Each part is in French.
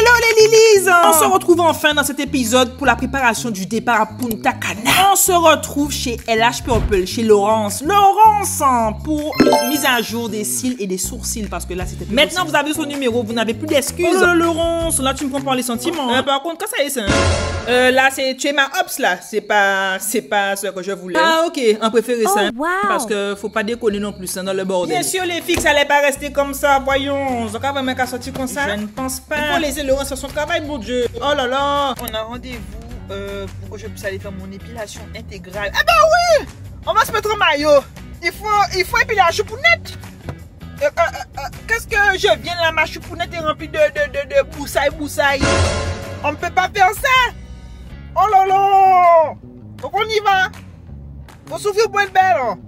Hello les Lilies! On se retrouve enfin dans cet épisode pour la préparation du départ à Punta Cana. On se retrouve chez LH Purple, chez Laurence. Laurence, pour une mise à jour des cils et des sourcils parce que là c'était... Maintenant vous avez son numéro, vous n'avez plus d'excuses. Oh Laurence, là tu me prends par les sentiments. Par contre, quand ça y est, ça, là c'est tu es ma ops là, c'est pas ce que je voulais. Ah ok, on préfère ça. Wow. Parce que faut pas déconner non plus dans le bordel. Bien sûr les filles, ça allait pas rester comme ça, voyons. Donc vraiment qu'à sortir comme ça. Je ne pense pas. Il faut laisser Laurence faire son travail, mon Dieu. Oh là là. On a rendez-vous pour que je puisse aller faire mon épilation intégrale. Ah bah oui. On va se mettre en maillot. Il faut épiler la choupounette. Qu'est-ce que je viens là, ma choupounette est remplie de boussaille. On ne peut pas faire ça. Oh là là. Donc on y va. Faut souffrir pour être belle. Hein.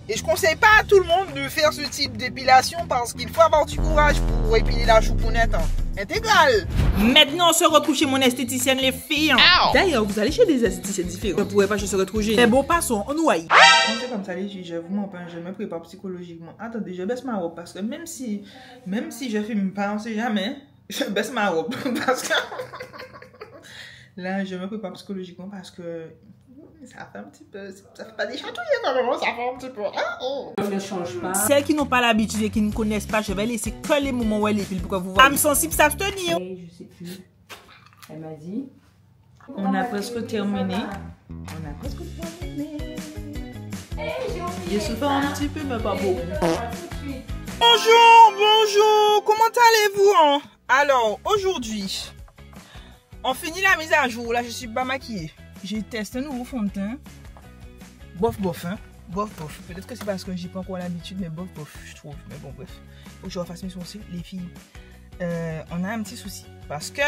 Et je conseille pas à tout le monde de faire ce type d'épilation parce qu'il faut avoir du courage pour épiler la choupounette intégrale. Maintenant, on se retrouve chez mon esthéticienne, les filles. D'ailleurs, vous allez chez des esthéticiennes différents. Je ne pourrais pas chez ce retrouver. Mais bon, passons, on nous aille. On fait comme ça, les filles, je vous mens pas, je me prépare psychologiquement. Attendez, je baisse ma robe parce que même si je filme pas, on sait jamais, je baisse ma robe. Parce que là, je me prépare psychologiquement parce que ça fait un petit peu, ça fait pas des chatouilles quand même, ça fait un petit peu. Je ne change pas. Celles qui n'ont pas l'habitude et qui ne connaissent pas, je vais laisser que les moments où elle épile pour que vous voyez. Âme sensible s'abstenir. Je sais plus. Elle m'a dit. On a presque terminé. Je souffre un petit peu, mais pas beaucoup. Bonjour, comment allez-vous hein? Alors, aujourd'hui, on finit la mise à jour. Là, je suis pas maquillée. J'ai testé un nouveau fond de teint. Bof, hein. Bof. Peut-être que c'est parce que j'ai pas encore l'habitude, mais bof, je trouve. Mais bon, bref. Faut que je refasse mes sourcils. Les filles, on a un petit souci. Parce que,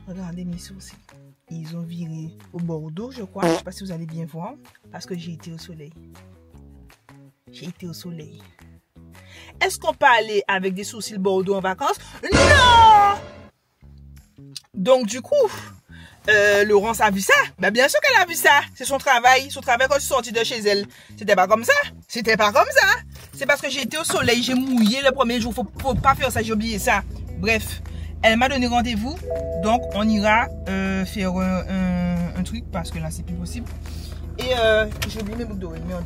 regardez mes sourcils. Ils ont viré au bordeaux, je crois. Je sais pas si vous allez bien voir. Parce que j'ai été au soleil. Est-ce qu'on peut aller avec des sourcils bordeaux en vacances? Non! Donc, du coup... Laurence a vu ça? Ben bien sûr qu'elle a vu ça. C'est son travail quand je suis sortie de chez elle. C'était pas comme ça. C'est parce que j'ai été au soleil, j'ai mouillé le premier jour. Faut pas faire ça, j'ai oublié ça. Bref, elle m'a donné rendez-vous. Donc on ira faire un truc parce que là c'est plus possible. Et j'ai oublié mes boucles d'oreilles, merde.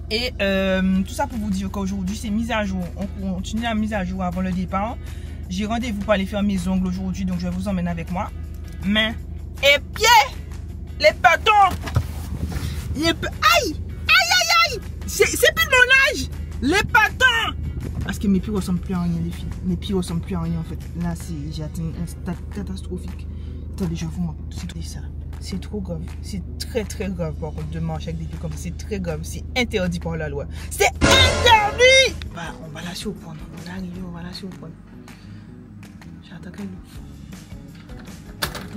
Et tout ça pour vous dire qu'aujourd'hui c'est mise à jour. On continue la mise à jour avant le départ. J'ai rendez-vous pour aller faire mes ongles aujourd'hui, donc je vous emmène avec moi. Mains et pieds, les bâtons, aïe, c'est plus de mon âge, les bâtons. Parce que mes pieds ressemblent plus à rien, les filles. Mes pieds ressemblent plus à rien en fait. Là, j'ai atteint un stade catastrophique. Attendez, je vous montre. C'est ça. C'est trop grave. C'est très grave par contre de marcher avec des pieds comme ça. C'est très grave. C'est interdit par la loi. C'est interdit. Bah, on va la surprendre. On va arriver, on va la surprendre. J'attends qu'elle ouvre.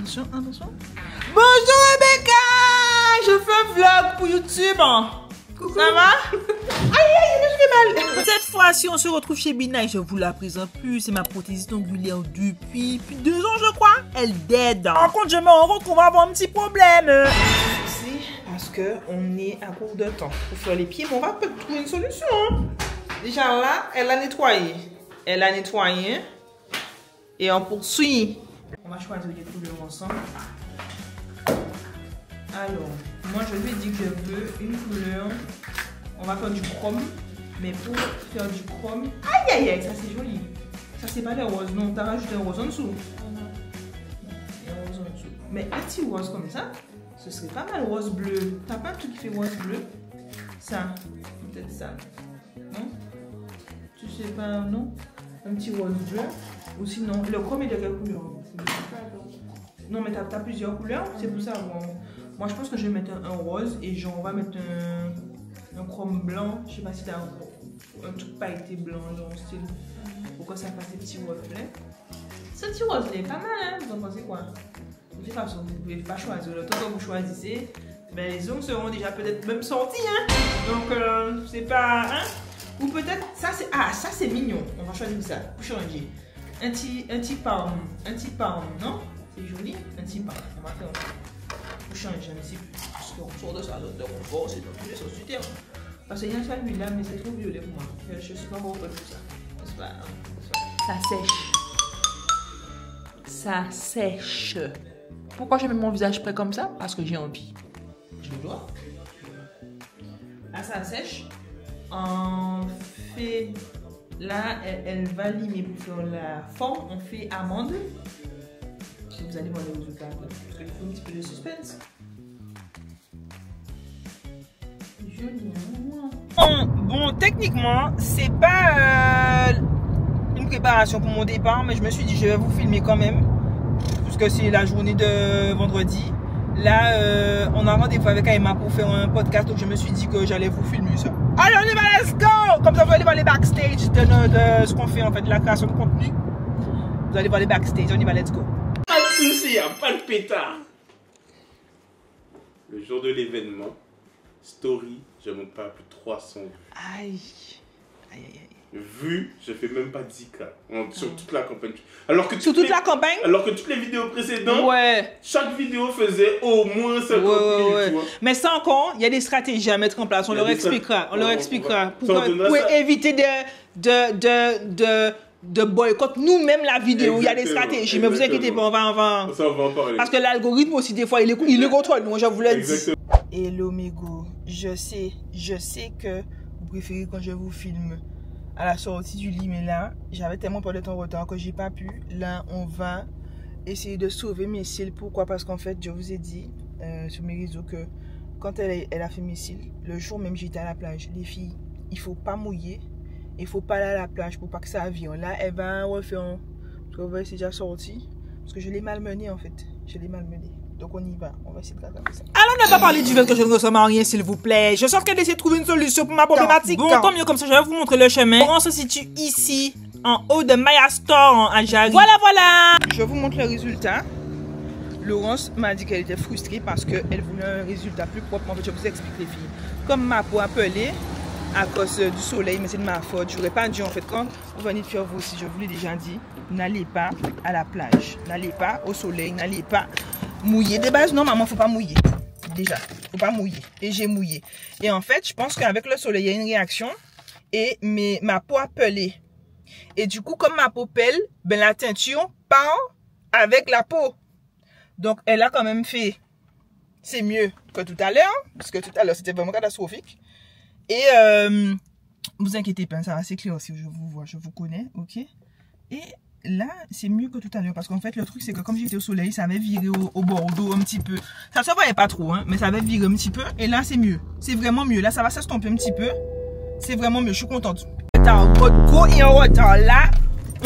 Attention. Bonjour Rebecca! Je fais un vlog pour YouTube. Coucou. Ça va? Aïe, je fais mal. Cette fois-ci, on se retrouve chez Bina et je vous la présente plus. C'est ma prothésiste ongulaire depuis 2 ans, je crois. Elle dead. Par contre, je me rends compte qu'on va avoir un petit problème. C'est parce qu'on est à court de temps pour faire les pieds, mais on va peut-être trouver une solution. Déjà là, elle a nettoyé. Et on poursuit. On va choisir des couleurs ensemble. Alors, moi je lui ai dit que je veux une couleur. On va faire du chrome. Mais pour faire du chrome... Aïe, ça c'est joli. Ça c'est pas des roses, non. T'as rajouté un rose en dessous. Mais un petit rose comme ça, ce serait pas mal rose bleu. T'as pas un truc qui fait rose bleu? Ça, peut-être ça. Non? Tu sais pas, non? Un petit rose bleu. Ou sinon, le chrome est de quelle couleur? Non, mais t'as plusieurs couleurs, c'est pour ça. Moi, je pense que je vais mettre un rose et genre, on va mettre un chrome blanc. Je sais pas si t'as un truc pailleté blanc, genre style. Pour que ça fasse des petits reflets. Ce petit rose, il est pas mal, hein? Vous en pensez quoi? De toute façon, vous ne pouvez pas choisir. Le temps que vous choisissez, ben, les ongles seront déjà peut-être même sortis, hein? Donc, c'est pas. Hein? Ou peut-être, ça c'est mignon. On va choisir ça pour changer. Un petit palme, non? C'est joli, un petit palme. On va faire pour changer un petit peu. Parce qu'on sort de sa zone de confort, c'est dans tous les sens du terme. Parce qu'il y a ça lui là, mais c'est trop violet pour moi. Je suis pas bon pour ça. Ça sèche. ça sèche. Pourquoi je mets mon visage près comme ça? Parce que j'ai envie. Je dois. Là, ça sèche. On fait... Là, elle va limer pour faire la forme. On fait amande. Et vous allez voir le résultat. Parce qu'il faut un petit peu de suspense. Joli. Bon, techniquement, c'est pas une préparation pour mon départ, mais je me suis dit je vais vous filmer quand même, puisque c'est la journée de vendredi. Là, on a rendez-vous avec Aïma pour faire un podcast, donc je me suis dit que j'allais vous filmer ça. Allez, on y va, let's go! Comme ça, vous allez voir les backstage de ce qu'on fait, en fait, de la création de contenu. Vous allez voir les backstage, on y va, let's go. Pas de soucis, pas de pétard. Le jour de l'événement, story, je monte pas plus de 300 vues. Aïe, aïe, aïe. Vues, je fais même pas 10K sur toute la campagne. Alors que sur toute la campagne? Alors que toutes les vidéos précédentes, ouais, chaque vidéo faisait au moins 50 000, tu vois. Mais sans compte, il y a des stratégies à mettre en place, on leur expliquera. On leur expliquera. Pour éviter de boycott nous-mêmes la vidéo. Il y a des stratégies, mais vous inquiétez pas, on va en parler. Parce que l'algorithme aussi, des fois, il le contrôle, moi je vous le dis. Hello Mégo, je sais que vous préférez quand je vous filme à la sortie du lit, mais là, j'avais tellement peur d'être en retard que j'ai pas pu. Là, on va essayer de sauver mes cils. Pourquoi? Parce qu'en fait, je vous ai dit sur mes réseaux que quand elle a fait mes cils, le jour même j'étais à la plage. Les filles, il faut pas mouiller, il faut pas aller à la plage pour pas que ça vienne. Là, elle va refaire parce que c'est déjà sorti. Parce que je l'ai malmenée en fait. Je l'ai malmenée. Donc on y va, on va essayer de rattraper ça. Alors on n'a pas parlé du fait que je ne ressemble à rien, s'il vous plaît. Je sens qu'elle essaie de trouver une solution pour ma problématique. Bon, tant mieux, comme ça je vais vous montrer le chemin. On se situe ici, en haut de Maya Store à Jarry. Voilà. Je vous montre le résultat. Laurence m'a dit qu'elle était frustrée parce qu'elle voulait un résultat plus propre. En fait, je vous explique les filles. Comme ma peau a pelé à cause du soleil, mais c'est de ma faute. Je n'aurais pas dû en fait. Quand vous venez de faire vous aussi, je vous l'ai déjà dit, n'allez pas à la plage. N'allez pas au soleil, n'allez pas mouiller. De base, non, maman, faut pas mouiller. Déjà, faut pas mouiller. Et j'ai mouillé. Et en fait, je pense qu'avec le soleil, il y a une réaction. Et ma peau a pelé. Et du coup, comme ma peau pèle, ben la teinture part avec la peau. Donc, elle a quand même fait. C'est mieux que tout à l'heure. Parce que tout à l'heure, c'était vraiment catastrophique. Et vous inquiétez pas, ça va s'éclairer aussi. Je vous vois, je vous connais, ok. Et là, c'est mieux que tout à l'heure. Parce qu'en fait, le truc, c'est que comme j'étais au soleil, ça avait viré au bordeaux un petit peu. Ça se voyait pas trop, hein, mais ça avait viré un petit peu. Et là, c'est mieux. C'est vraiment mieux. Là, ça va s'estomper un petit peu. C'est vraiment mieux. Je suis contente. Go et en retard. Là,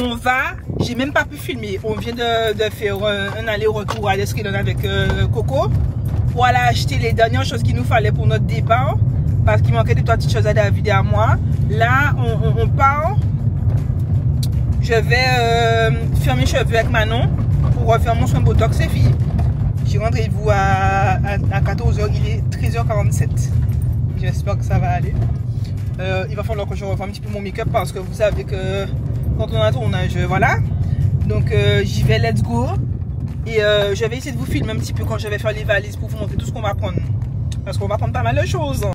on va. J'ai même pas pu filmer. On vient de faire un aller-retour à l'Esquilon avec Coco. Pour aller acheter les dernières choses qu'il nous fallait pour notre départ. Parce qu'il manquait des petites choses à David et à moi. Là, on part. Je vais faire mes cheveux avec Manon pour refaire mon soin Botox et filles. J'ai rendez-vous à 14h, il est 13h47. J'espère que ça va aller. Il va falloir que je refasse un petit peu mon make-up parce que vous savez que quand on a un tournage, voilà. Donc j'y vais, let's go. Et je vais essayer de vous filmer un petit peu quand je vais faire les valises pour vous montrer tout ce qu'on va prendre. Parce qu'on va prendre pas mal de choses.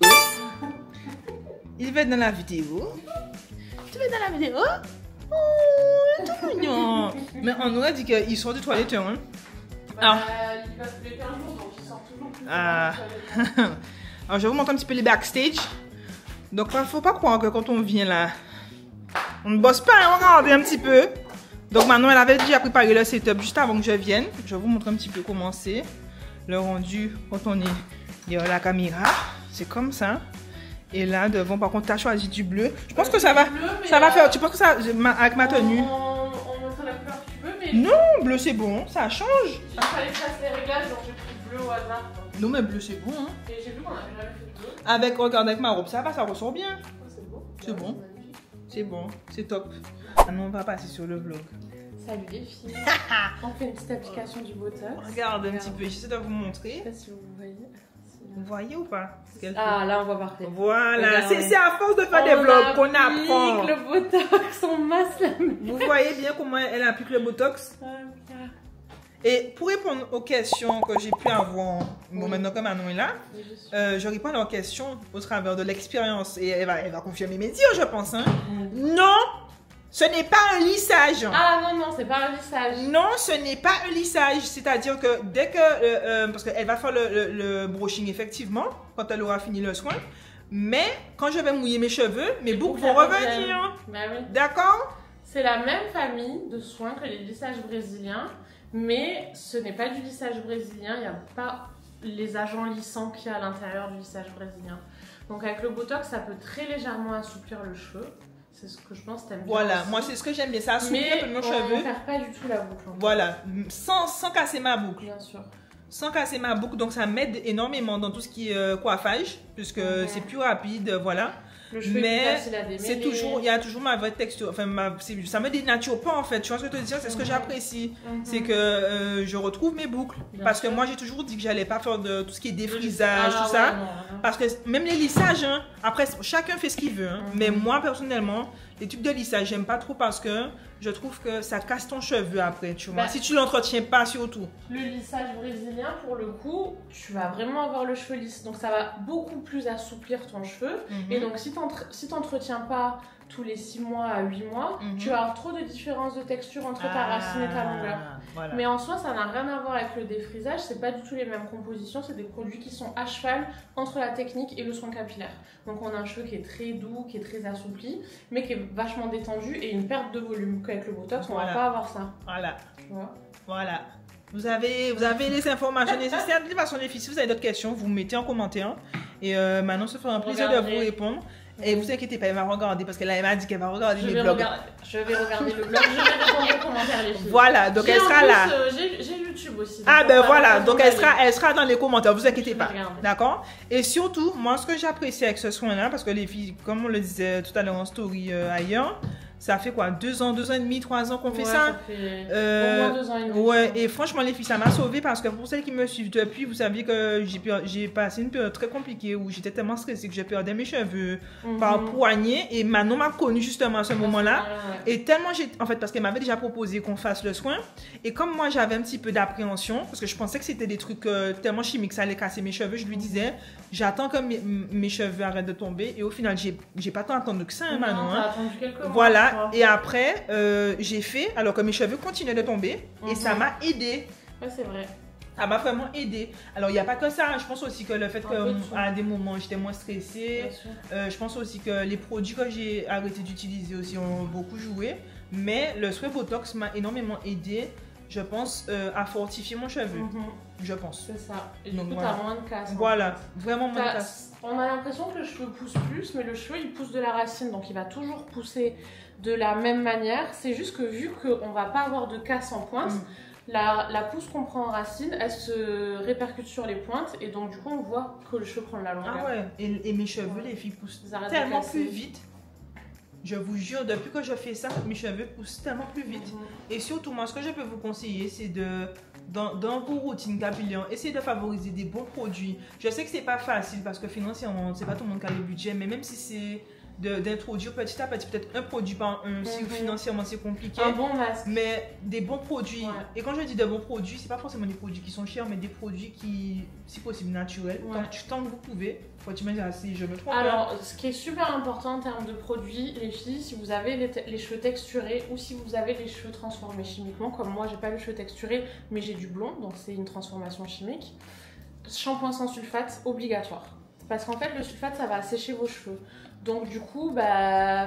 Il va être dans la vidéo. Tu vas être dans la vidéo? Oh, tout mignon. Mais on aurait dit qu'il sort du toilette, hein. Alors, il va tous les 15 jours, donc il sort toujours plus. Alors, je vais vous montrer un petit peu les backstage. Donc, il ne faut pas croire que quand on vient là, on ne bosse pas, hein, regardez un petit peu. Donc, maintenant, elle avait déjà préparé le setup juste avant que je vienne. Je vais vous montrer un petit peu comment c'est. Le rendu, quand on est derrière la caméra, c'est comme ça. Et là, devant, par contre, tu as choisi du bleu. Je pense que ça va, faire. Tu penses que ça, avec ma tenue? On montre la couleur que tu veux, mais. Non, bleu c'est bon, ça change. Il fallait que je fasse les réglages, donc j'ai pris bleu au hasard. Non, mais bleu c'est bon. Hein. Et j'ai vu qu'on avait jamais fait de bleu. Regarde, avec ma robe, ça va, ça ressort bien. C'est beau. C'est bon. C'est bon, c'est top. Maintenant, on va passer sur le vlog. Salut les filles. On fait une petite application du Botox. Regarde un petit peu, j'essaie de vous montrer. Je sais pas si vous voyez. Vous voyez ou pas? Ah, là on voit parfait. Voilà, c'est à force de faire des vlogs qu'on apprend. Le Botox, on masse la main. Vous voyez bien comment elle applique le Botox? Et pour répondre aux questions que j'ai pu avoir, bon, maintenant que Manon est là, je réponds à leurs questions au travers de l'expérience. Et elle va confirmer mes dires, je pense. Hein? Non, Ce n'est pas un lissage. Ah non, non, c'est pas un lissage. Non, ce n'est pas un lissage. C'est-à-dire que dès que... parce qu'elle va faire le brushing effectivement, quand elle aura fini le soin. Mais quand je vais mouiller mes cheveux, mes boucles vont revenir. Bah oui. D'accord? C'est la même famille de soins que les lissages brésiliens, mais ce n'est pas du lissage brésilien, il n'y a pas les agents lissants qu'il y a à l'intérieur du lissage brésilien. Donc avec le Botox, ça peut très légèrement assouplir le cheveu. C'est ce que je pense que t'aimes bien. Voilà, aussi. moi c'est ce que j'aime bien, ça assouplit un peu mon cheveu. Mais on ne perd pas du tout la boucle. Voilà, sans casser ma boucle. Bien sûr. Sans casser ma boucle, donc ça m'aide énormément dans tout ce qui est coiffage, puisque c'est plus rapide, voilà. Le cheveu est plus facile à démêler. C'est toujours, il y a toujours ma vraie texture, enfin ça me dénature pas en fait, tu vois ce que je veux te dire, c'est ce que j'apprécie, c'est que je retrouve mes boucles, parce que moi j'ai toujours dit que j'allais pas faire de tout ce qui est défrisage, tout ça, parce que même les lissages, hein, après chacun fait ce qu'il veut, hein, mais moi personnellement, les tubes de lissage j'aime pas trop parce que je trouve que ça casse ton cheveu après, tu vois, si tu l'entretiens pas surtout. Le lissage brésilien, pour le coup, tu vas vraiment avoir le cheveu lisse, donc ça va beaucoup plus assouplir ton cheveu, et donc si tu n'entretiens pas tous les 6 mois à 8 mois, tu vas avoir trop de différences de texture entre ta racine et ta longueur. Voilà. Mais en soi, ça n'a rien à voir avec le défrisage, c'est pas du tout les mêmes compositions, c'est des produits qui sont à cheval entre la technique et le soin capillaire. Donc on a un cheveu qui est très doux, qui est très assoupli, mais qui est vachement détendu et une perte de volume. Qu'avec le Botox, on va pas avoir ça. Voilà. Tu vois ? Voilà. Vous avez les informations nécessaires. De toute façon, les filles, si vous avez d'autres questions, vous mettez en commentaire. Et Manon se fera un plaisir de vous répondre. Et vous inquiétez pas, elle va regarder parce qu'elle m'a dit qu'elle va regarder les blogs. Je vais regarder le blog, je vais répondre aux commentaires, les filles. Voilà, donc elle sera là. J'ai YouTube aussi. Ah ben voilà, donc elle sera dans les commentaires, vous inquiétez pas. D'accord? Et surtout, moi ce que j'apprécie avec ce soin-là, parce que les filles, comme on le disait tout à l'heure en story ailleurs, ça fait quoi, 2 ans, 2 ans et demi, 3 ans qu'on fait ça? Ça fait au moins 2 ans et demi. Ouais, et franchement les filles, ça m'a sauvée parce que pour celles qui me suivent depuis, vous savez que j'ai passé une période très compliquée où j'étais tellement stressée que je perdais mes cheveux par poignée, et Manon m'a connue justement à ce moment-là. Et tellement en fait, parce qu'elle m'avait déjà proposé qu'on fasse le soin, et comme moi j'avais un petit peu d'appréhension, parce que je pensais que c'était des trucs tellement chimiques, ça allait casser mes cheveux, je lui disais, j'attends que mes cheveux arrêtent de tomber, et au final, j'ai pas tant attendu que ça, hein, Manon. T'as attendu quelques mois. Voilà. Et après, j'ai fait, alors que mes cheveux continuaient de tomber, et ça m'a aidé. Ouais, c'est vrai. Ça m'a vraiment aidé. Alors, il n'y a pas que ça. Je pense aussi que le fait qu'à des moments, j'étais moins stressée. Je pense aussi que les produits que j'ai arrêté d'utiliser aussi ont beaucoup joué. Mais le soin Botox m'a énormément aidé, je pense, à fortifier mon cheveu. Je pense. C'est ça. Et du coup, t'as moins de casse. Voilà, vraiment moins de casse. On a l'impression que le cheveu pousse plus, mais le cheveu, il pousse de la racine. Donc, il va toujours pousser de la même manière. C'est juste que vu qu'on ne va pas avoir de casse en pointe, la pousse qu'on prend en racine, elle se répercute sur les pointes. Et donc, du coup, on voit que le cheveu prend de la longueur. Ah ouais, et mes cheveux, les filles, poussent tellement plus vite. Je vous jure, depuis que je fais ça, mes cheveux poussent tellement plus vite. Et surtout, moi, ce que je peux vous conseiller, c'est dans vos routines capillaires, essayez de favoriser des bons produits. Je sais que c'est pas facile parce que financièrement, c'est pas tout le monde qui a le budget, mais même si c'est d'introduire petit à petit peut-être un produit par un, si financièrement c'est compliqué. Un bon masque. Mais des bons produits. Et quand je dis de bons produits, c'est pas forcément des produits qui sont chers, mais des produits qui, si possible, naturels. Tant que vous pouvez. Faut tu me dire si je me trompe. Alors, ce qui est super important en termes de produits, les filles, si vous avez les cheveux texturés ou si vous avez les cheveux transformés chimiquement, comme moi, j'ai pas les cheveux texturés, mais j'ai du blond, donc c'est une transformation chimique. Shampoing sans sulfate, obligatoire. Parce qu'en fait, le sulfate, ça va assécher vos cheveux. Donc du coup,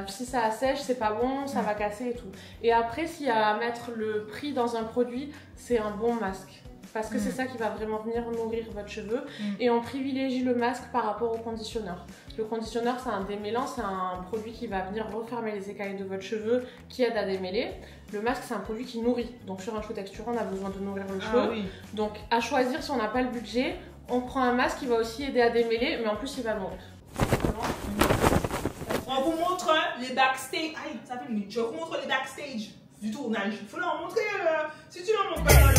si ça assèche, c'est pas bon, ça va casser et tout. Et après, s'il y a à mettre le prix dans un produit, c'est un bon masque. Parce que c'est ça qui va vraiment venir nourrir votre cheveu. Et on privilégie le masque par rapport au conditionneur. Le conditionneur, c'est un démêlant, c'est un produit qui va venir refermer les écailles de votre cheveu, qui aide à démêler. Le masque, c'est un produit qui nourrit. Donc sur un cheveu texturé, on a besoin de nourrir le cheveu. Donc à choisir, si on n'a pas le budget, on prend un masque qui va aussi aider à démêler, mais en plus, il va nourrir. On vous montre les backstage. Aïe, ça fait une minute. Je vous montre les backstage du tournage. Il faut leur montrer. Si tu leur montres pas dans le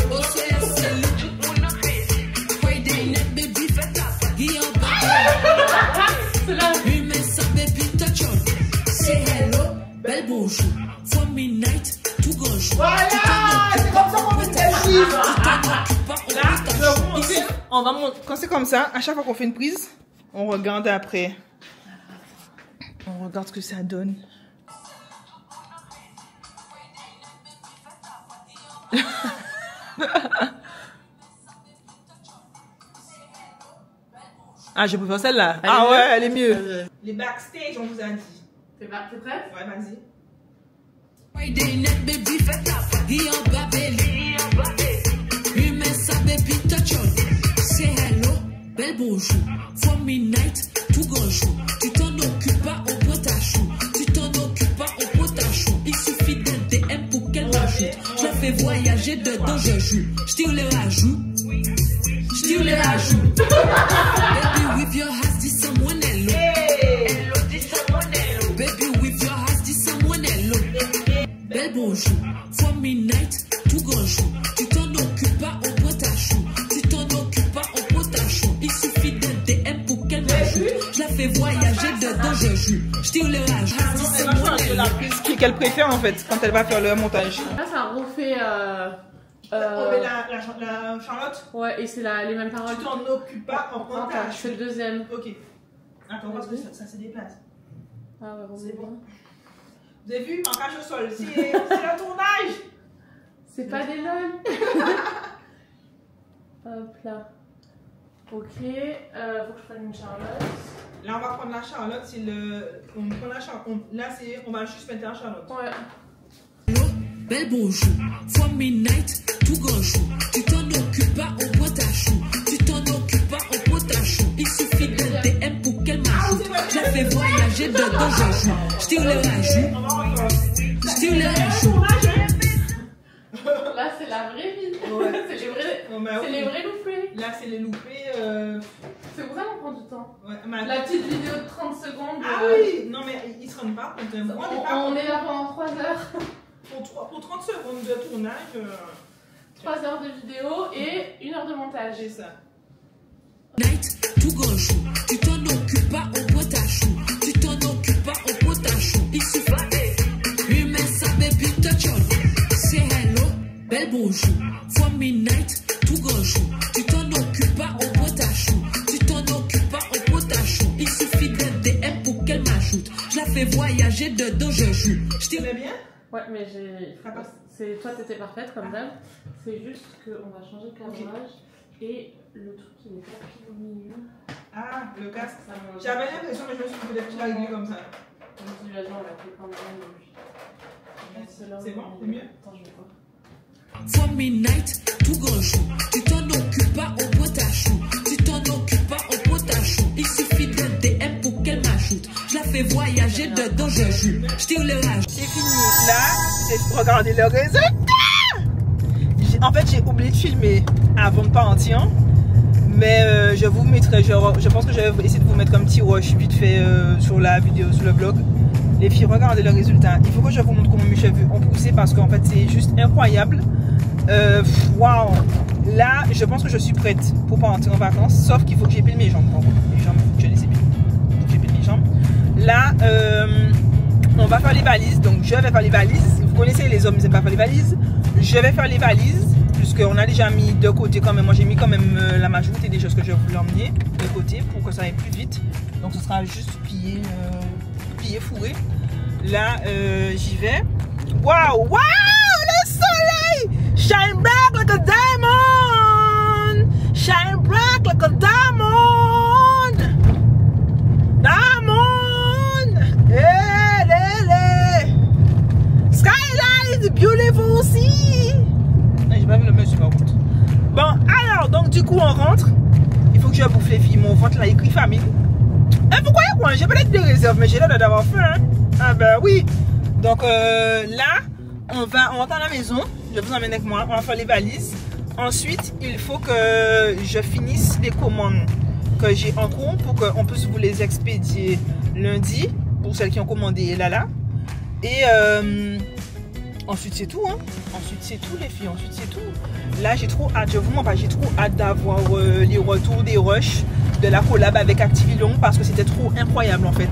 voilà, c'est comme ça qu'on fait des chiffres. Là, je vais vous montrer. On va montrer. Quand c'est comme ça, à chaque fois qu'on fait une prise, on regarde après. On regarde ce que ça donne. Ah, je préfère celle-là. Ah ouais, elle est mieux. Les backstage, on vous a dit. T'es prête? Ouais, vas-y. Bel bonjour, for midnight, tout grand jour. Tu t'en occupes pas, on prend ta chou. Tu t'en occupes pas, on prend ta chou. Il suffit d'un DM pour qu'elle m'ajoute. Je la fais voyager dedans, je joue. J'tire les rajouts. J'tire les rajouts. Baby, with your hands, dis someone hello. Hello, dis someone hello. Baby, with your hands, dis someone hello. Bel bonjour, for midnight, tout grand jour. Tu t'en occupes pas, on prend ta chou. Tu t'en occupes pas, on prend ta chou. Il suffit d'un DM pour qu'elle m'ajoute. Je la fais voyager dedans, je joue. Je tire le rage. C'est la prise qu'elle préfère en fait quand elle va faire le montage. Là, ça refait. La Charlotte. Ouais, et c'est les mêmes paroles. Tu t'en occupes pas, on prend ta Je fais le deuxième. Ok. Attends, parce que ça se déplace. Ah ouais, c'est bon. Vous avez vu, en cage au sol. C'est le tournage. C'est pas des lol. Hop là. Ok, faut que je prenne une Charlotte. Là, on va prendre la Charlotte. C'est le. On prend la Charlotte. Là, on va juste mettre la Charlotte. Ouais. Hello, bel bonjour. For midnight, tout grand jour. Tu t'en occupes pas, on prend ta chou. Tu t'en occupes pas, on prend ta chou. Il suffit d'un DM pour qu'elle m'ajoute. Je la fais voyager dedans, je joue. Je tire le rajout. Je tire le rajout. Là, c'est la vraie vie. Ouais. C'est les vrais loupés. Là, c'est les loupés. C'est pour ça qu'on prend du temps. Ouais, la petite vidéo de 30 secondes. Ah oui. Non, mais ils se rendent pas compte. On est là pendant 3 heures. Pour 30 secondes de tournage. 3 heures de vidéo et 1 heure de montage. C'est ça. Night, tout grand jour. Tu t'en occupes pas, on prend ta chou. Tu t'en occupes pas, on prend ta chou. Il suffit. Humain, ça baby, touch on. Say hello, bel bonjour. For midnight, tout grand jour. Tu t'en occupes pas, on prend ta chou. Tu t'en occupes pas, on prend ta chou. Il suffit d'un DM pour qu'elle m'ajoute. Je la fais voyager dedans, je joue. Je tire bien. Ouais, mais toi, t'étais parfaite comme d'hab. C'est juste qu'on va changer le cadrage. Et le truc, il est pas pile au milieu. Ah, le casque. J'avais l'impression, mais je me suis dit peut-être que tu l'as réglé comme ça. L'utilisation, on l'a fait quand même. C'est bon, c'est mieux. Attends, je vais voir. For midnight, tout grand jour. Tu t'en occupes pas, on prend ta chou. Tu t'en occupes pas, on prend ta chou. Il suffit d'un DM pour qu'elle m'ajoute. Je la fais voyager dedans, je joue. Je tire le rage. C'est fini. Là, c'est regarder le résultat. En fait, j'ai oublié de filmer avant de partir. Mais je vous mettrai, je pense que je vais essayer de vous mettre un petit rush vite fait sur la vidéo, sur le vlog. Les filles, regardez le résultat. Il faut que je vous montre comment mes cheveux ont poussé parce qu'en fait, c'est juste incroyable. Waouh! Là, je pense que je suis prête pour partir en vacances. Sauf qu'il faut que j'épile mes jambes. Les jambes, je les épile. J'épile mes jambes. Là, on va faire les valises. Donc, je vais faire les valises. Vous connaissez, les hommes, ils n'aiment pas faire les valises. Je vais faire les valises. Puisqu'on a déjà mis de côté quand même. Moi, j'ai mis quand même la majorité des choses que je voulais emmener de côté pour que ça aille plus vite. Donc, ce sera juste plié, fourré. Là, j'y vais. Waouh! Waouh! Le soleil! Shine bright like a diamond! Shine bright like a diamond! Diamond! Hey, hey, Skyline is beautiful sea! J'ai pas vu le monsieur par contre. Bon, alors, donc du coup, on rentre. Il faut que je bouffe les filles. Mon ventre là, écrit famine. Vous croyez quoi? J'ai peut-être des réserves, mais j'ai l'air d'avoir faim. Hein? Ah ben oui. Donc là, on rentre à la maison. Je vous emmène avec moi. On va faire les valises. Ensuite, il faut que je finisse les commandes que j'ai en cours pour qu'on puisse vous les expédier lundi pour celles qui ont commandé Lala. Et ensuite, c'est tout. Hein. Ensuite, c'est tout les filles. Ensuite, c'est tout. Là, j'ai trop hâte. Je vous mens pas. J'ai trop hâte d'avoir les retours des rushs de la collab avec Activilon parce que c'était trop incroyable en fait.